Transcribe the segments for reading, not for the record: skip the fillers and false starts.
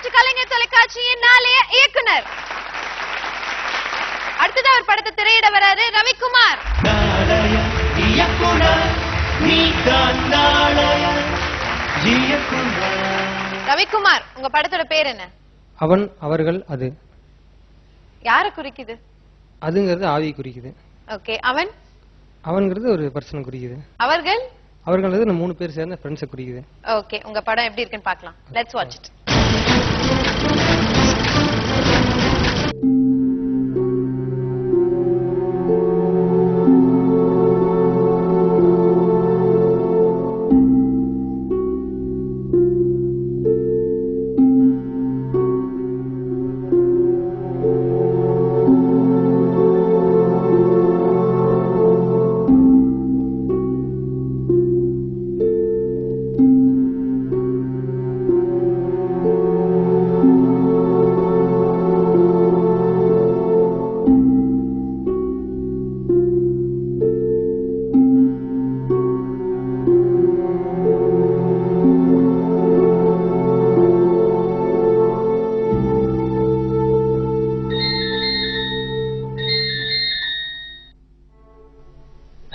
வரவேற்று கலைஞர் தொலைக்காட்சியின் நாளைய இயக்குனர். அடுத்தது அவர் படத்தை திரையிட வராரு ரவிக்குமார். ரவிக்குமார், உங்க படத்தோட பேர் என்ன? அவன், அவர்கள், அது. யார குறிக்குது? அதுங்கிறது ஆவி குறிக்குது. ஓகே. அவன் அவன்கிறது ஒரு பர்சனை குறிக்குது. அவர்கள் அவர்களது நம்ம 3 பேர் சேர்ந்த ஃப்ரெண்ட்ஸை குறிக்குது. ஓகே, உங்க படம் எப்படி இருக்குன்னு பார்க்கலாம். Let's watch it.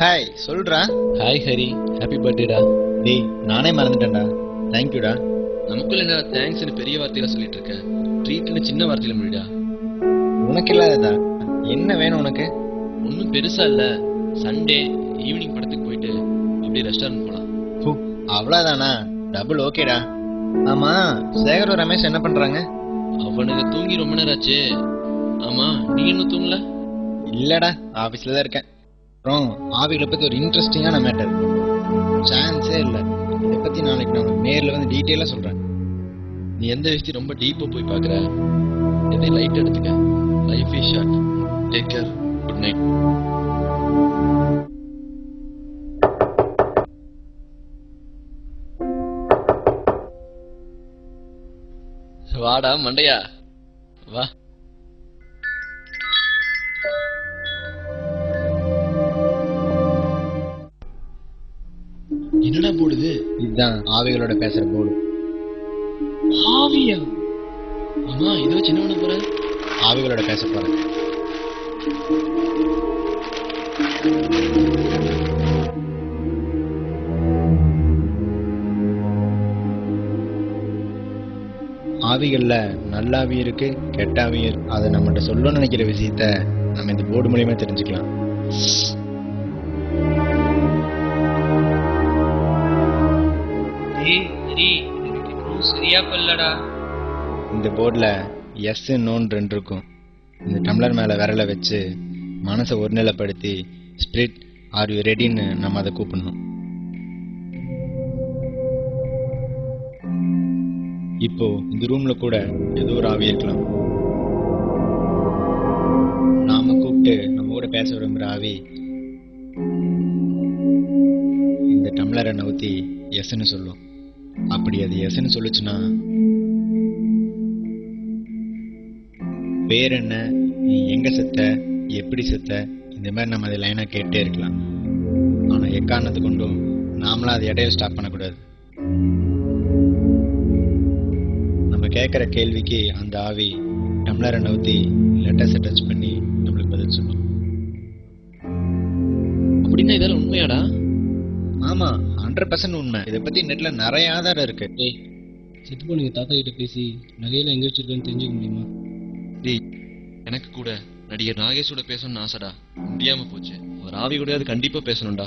ஹாய் சொல்றா. ஹாய் ஹரி, ஹாப்பி பர்த்டேடா. டேய் நானே மறந்துட்டேன்டா. தேங்க்யூடா. நமக்குள்ள என்ன தேங்க்ஸ்னு பெரிய வார்த்தையில சொல்லிட்டு இருக்க, ட்ரீட்னு சின்ன வார்த்தையில முடிடா. உனக்கு இல்லாததா? என்ன வேணும் உனக்கு? ஒன்றும் பெருசா இல்ல, சண்டே ஈவினிங் படத்துக்கு போயிட்டு அப்படியே ரெஸ்டாரண்ட் போலாம். அவ்வளவுதானா? டபுள் ஓகேடா. ஆமா, சேகரும் ரமேஷ் என்ன பண்றாங்க? அவனுக்கு தூங்கி ரொம்ப நேரம் ஆச்சு. ஆமா, நீ இன்னும் தூங்கல? இல்லடா, ஆபீஸ்ல தான் இருக்கேன். அப்புறம் ஆவிகளை பத்தி ஒரு இன்ட்ரெஸ்டிங்கான மேட்டர், சான்ஸே இல்லை. இதை பத்தி நாளைக்கு நான் உனக்கு நேரில் வந்து டீட்டெயிலாக சொல்றேன். நீ எந்த விஷயத்தையும் ரொம்ப டீப்பா போய் பாக்குற, எதையும் லைட் எடுத்துக்க. Life is short. Take care. Good night. வாடா மண்டையா, வா. என்னடா போடுது? இதுதான் ஆவிகளோட பேசுற போர்டு. ஆவியா? ஆமா, இதை வச்சு என்ன பண்ண போற? ஆவிகளோட பேச போறேன். ஆவிகள்ல நல்ல ஆவி இருக்கு, கெட்ட ஆவி இருக்கு. அதை நம்மகிட்ட சொல்லணும்னு நினைக்கிற விஷயத்த நம்ம இந்த போர்டு மூலியமா தெரிஞ்சுக்கலாம். சரியா பண்ணலடா. இந்த போர்டுல எஸ் நோன் 2 இருக்கும். இந்த டம்ளர் மேல விரலை வச்சு மனசை ஒருநிலைப்படுத்தி ஸ்பிரிட் ஆர் யூ ரெடின்னு நம்ம அதை கூப்பிடணும். இப்போ இந்த ரூம்ல கூட ஏதோ ஒரு ஆவி இருக்கலாம். நாம கூப்பிட்டு நம்ம கூட பேச விரும்புற ஆவி இந்த டம்ளரை நவுத்தி எஸ்ன்னு சொல்லும். அப்படி அது எஸ்ன்னு சொல்லுச்சுன்னா, பேர் என்ன, நீ எங்க செத்த, எப்படி செத்த, இந்த மாதிரி நம்ம அதை லைனா கேட்டே இருக்கலாம். ஆனா எக்காரணத்தை கொண்டும் நாமளா அதை இடையில ஸ்டாப் பண்ணக்கூடாது. நம்ம கேட்கிற கேள்விக்கு அந்த ஆவி டம்ளரை நவுத்தி லெட்டர்ஸை டச் பண்ணி நம்மளுக்கு பதில் சொல்லும். அப்படின்னா இதெல்லாம் உண்மையாடா? ஆமா, 100% உண்மை. இதை பத்தி நெட்ல நிறைய ஆதாரம் இருக்கு. செத்து போனீங்க தாத்தா கிட்ட பேசி நகையெல்லாம் எங்க வச்சிருக்கேன்னு தெரிஞ்சுக்க முடியுமா? எனக்கு கூட நடிகர் நாகேஷோட பேசணும்னு ஆசைடா, முடியாம போச்சு. அவர் ஆவி கூட அது கண்டிப்பா பேசணும்டா.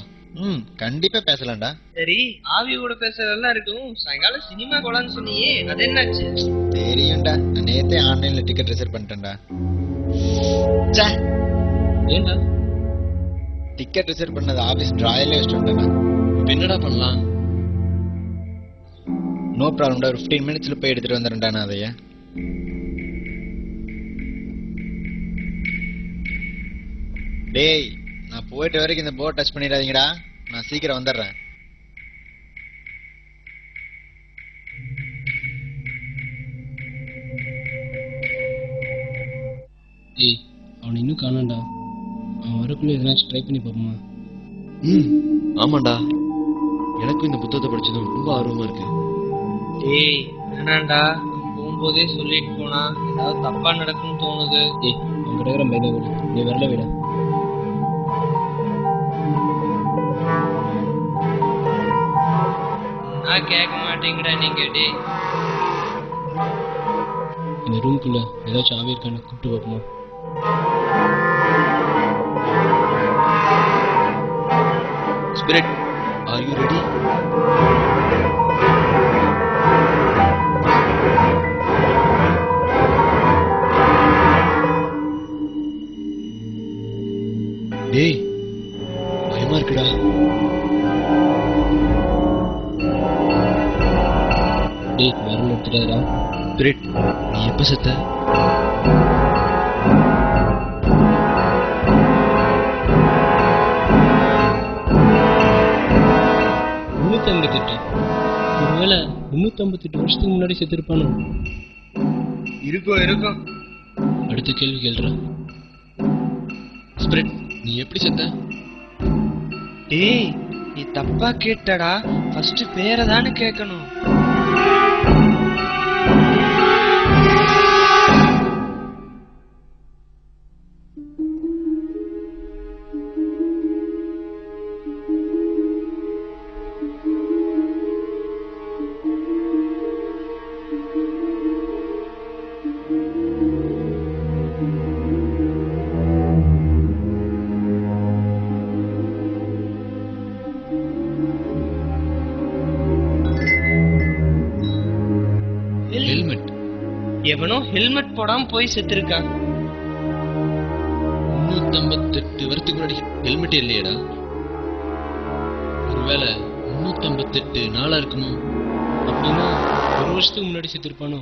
கண்டிப்பா பேசலாம்டா. சரி, ஆவி கூட பேசுறதெல்லாம் இருக்கும். சாயங்காலம் சினிமா போலான்னு சொன்னியே, அது என்னாச்சு? தெரியும்டா, நான் நேத்தே ஆன்லைன்ல டிக்கெட் ரிசர்வ் பண்ணிட்டேன்டா. ஏண்டா? டிக்கெட் ரிசர்வ் பண்ணது ஆபீஸ் டிராயர்ல வச்சுட்டு வந்தேன். இப்ப என்னடா பண்ணலாம்? நோ ப்ராப்ளம்டா, ஒரு 15 மினிட்ஸ்ல போய் எடுத்துட்டு வந்துடுறேன்டா நான் அதைய. டேய், நான் போயிட்டு வரைக்கும் இந்த போர்ட் டச் பண்ணிடாதீங்கடா, நான் சீக்கிரம் வந்துடுறேன். அவனை இன்னும் காணாண்டா. அவன் வரக்குள்ள எதனாச்சும் ட்ரை பண்ணி பார்ப்போமா? ஆமாண்டா, எனக்கும் இந்த புத்தகத்தை படிச்சதும் ரொம்ப ஆர்வமா இருக்கு. ஏய் வேணாண்டா, போக போகும்போதே சொல்லிட்டு போனா ஏதாவது தப்பா நடக்கும்னு தோணுது. ஏய் அவன் கிடக்கிற பையனை விடு, நீ வரல விட. நான் கேட்க மாட்டேங்கடா நீங்க. டேய் இந்த ரூம்குள்ள ஏதாச்சும் ஆவி இருக்கான்னு கூப்பிட்டு பார்ப்போமா? Spirit, are you ready? டேய் பயமா இருக்குடா. டேய் வரல எடுத்துட்டாரா? ஸ்பிரிட், நீ எப்ப செத்த? ஒருவேளை 358 வருஷத்துக்கு முன்னாடி செத்துருப்பானோ? இருக்கும். அடுத்த கேள்வி கேள்றா. ஸ்பிரிட், நீ எப்படி செத்த? டேய் நீ தப்பா கேட்டடா. ஃபர்ஸ்ட் பேரை தானே கேட்கணும். ஹெல்மெட். எவனோ ஹெல்மெட் போடாம போய் செத்துருக்கான். 358 வருஷத்துக்கு முன்னாடி ஹெல்மெட் இல்லையடா. ஒருவேளை 358 நாளா இருக்குமோ? அப்படின்னா 1 வருஷத்துக்கு முன்னாடி செத்துருப்பானோ?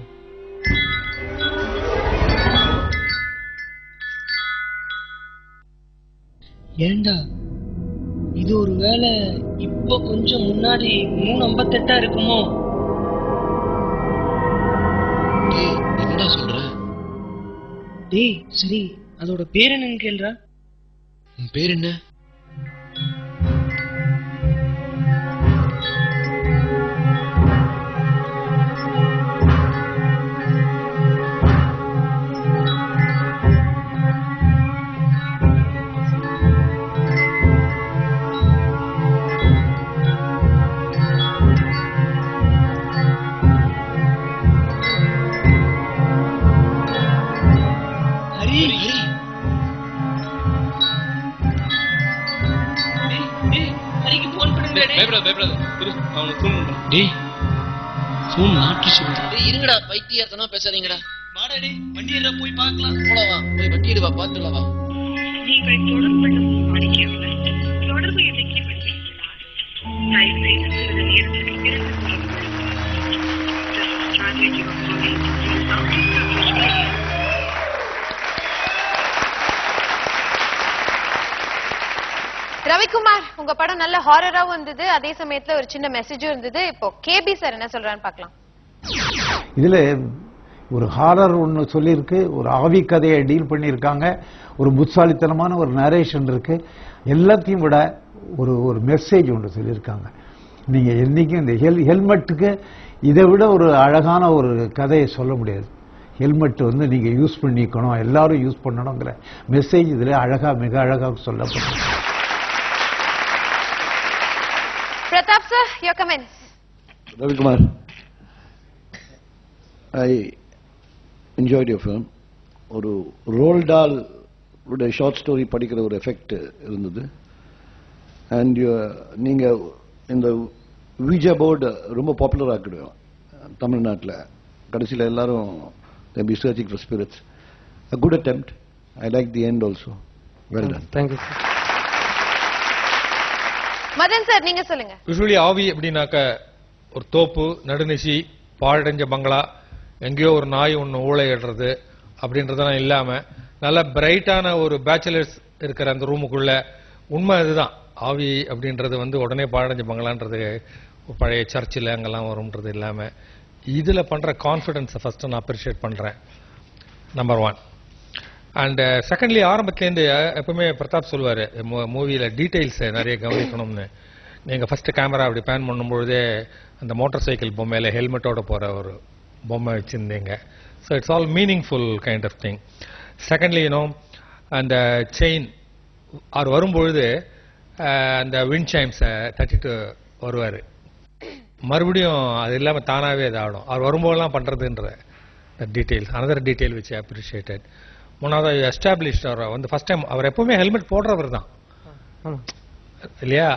ஏண்டா இது ஒரு வேளை இப்போ கொஞ்சம் முன்னாடி 358 இருக்குமோ? டேய் என்னடா சொல்ற? டேய் சரி அதோட பேர் என்னன்னு கேள்றா. உன் பேர் என்ன? டேய் ஃபோன் மாற்றி சொல்றா. இருங்கடா, பைத்தியத்தனா பேசாதீங்கடா. வாடா டேய் வண்டி ஏறா போய் பார்க்கலாம். போடா, போய் வண்டி எடுவா, பாத்துடலாம் வா. நீங்கள் தொடர்பு அளிக்கவில்லை. தொடர்பு எண்ணிக்கை வெளியிட்டுள்ளார். தயவு செய்து சிறிது நேரத்திற்கு பிறகு strategy of calling is out of Australia. Ravikumar, உங்க படம் நல்ல ஹாரராவும் இருந்தது, அதே சமயத்துல ஒரு சின்ன மெசேஜும் இருந்தது. இப்போ கேபி சார் என்ன சொல்றான்னு பார்க்கலாம். இதுல ஒரு ஹாரர் ஒன்று சொல்லியிருக்கு, ஒரு ஆவி கதையை டீல் பண்ணியிருக்காங்க, ஒரு புத்தாலித்தனமான ஒரு நரேஷன் இருக்கு. எல்லாத்தையும் விட ஒரு ஒரு மெசேஜ் ஒன்று சொல்லியிருக்காங்க. நீங்க என்னைக்கும் இந்த ஹெல்மெட்டுக்கு இதை விட ஒரு அழகான ஒரு கதையை சொல்ல முடியாது. ஹெல்மெட் வந்து நீங்க யூஸ் பண்ணிக்கணும், எல்லாரும் யூஸ் பண்ணணுங்கிற மெசேஜ் இதுல அழகா, மிக அழகாக சொல்லப்படும். Pratap sir, your comments. Ravikumar, I enjoyed your film. ஒரு ரோல் டால் உடைய ஷார்ட் ஸ்டோரி படிக்கிற ஒரு எஃபெக்ட் இருந்தது. அண்ட் நீங்க இந்த விஜா போர்டு ரொம்ப பாப்புலர் ஆக்கிடுவோம் தமிழ்நாட்டில். கடைசியில் எல்லாரும் be searching for spirits. A good attempt. I like the end also. Well done. Thank you, sir. Madan sir, நீங்க சொல்லுங்க. யூஸ்வலி ஆவி அப்படின்னாக்க ஒரு தோப்பு, நடுநிசி, பாழடைஞ்ச பங்களா, எங்கேயோ ஒரு நாய் ஒன்று ஊழையிடுறது அப்படின்றதெல்லாம் இல்லாம நல்ல பிரைட்டான ஒரு பேச்சுலர்ஸ் இருக்கிற அந்த ரூமுக்குள்ள உண்மை இதுதான். ஆவி அப்படின்றது வந்து உடனே பாழடைஞ்ச பங்களான்றது பழைய சர்ச்சில் அங்கெல்லாம் வரும்ன்றது இல்லாம இதுல பண்ற கான்ஃபிடன்ஸை ஃபர்ஸ்ட் நான் அப்ரிஷியேட் பண்றேன். நம்பர் 1. அண்ட் செகண்ட்லி, ஆரம்பத்துலேருந்து எப்பவுமே பிரதாப் சொல்லுவாரு மூவியில டீடைல்ஸ் நிறைய கவனிக்கணும்னு. நீங்க ஃபர்ஸ்ட் கேமரா அப்படி பேன் பண்ணும்பொழுதே அந்த மோட்டார் சைக்கிள் பொம்மையில ஹெல்மெட்டோட போற ஒரு பொம்மை வச்சுருந்தீங்க. So it's all meaningful kind of thing. Secondly அந்த செயின் அவர் வரும்பொழுது அந்த விண்ட் சைம்ஸை தட்டிட்டு வருவார். மறுபடியும் அது இல்லாமல் தானாகவே அது ஆடும். அவர் வரும்போதெல்லாம் பண்ணுறதுன்ற details, another detail which appreciated. மூணாவது எஸ்டாப்ளிஷ்ட் அவர் ஃபர்ஸ்ட் டைம் அவர் எப்பவுமே ஹெல்மெட் போடுறவர் தான் இல்லையா?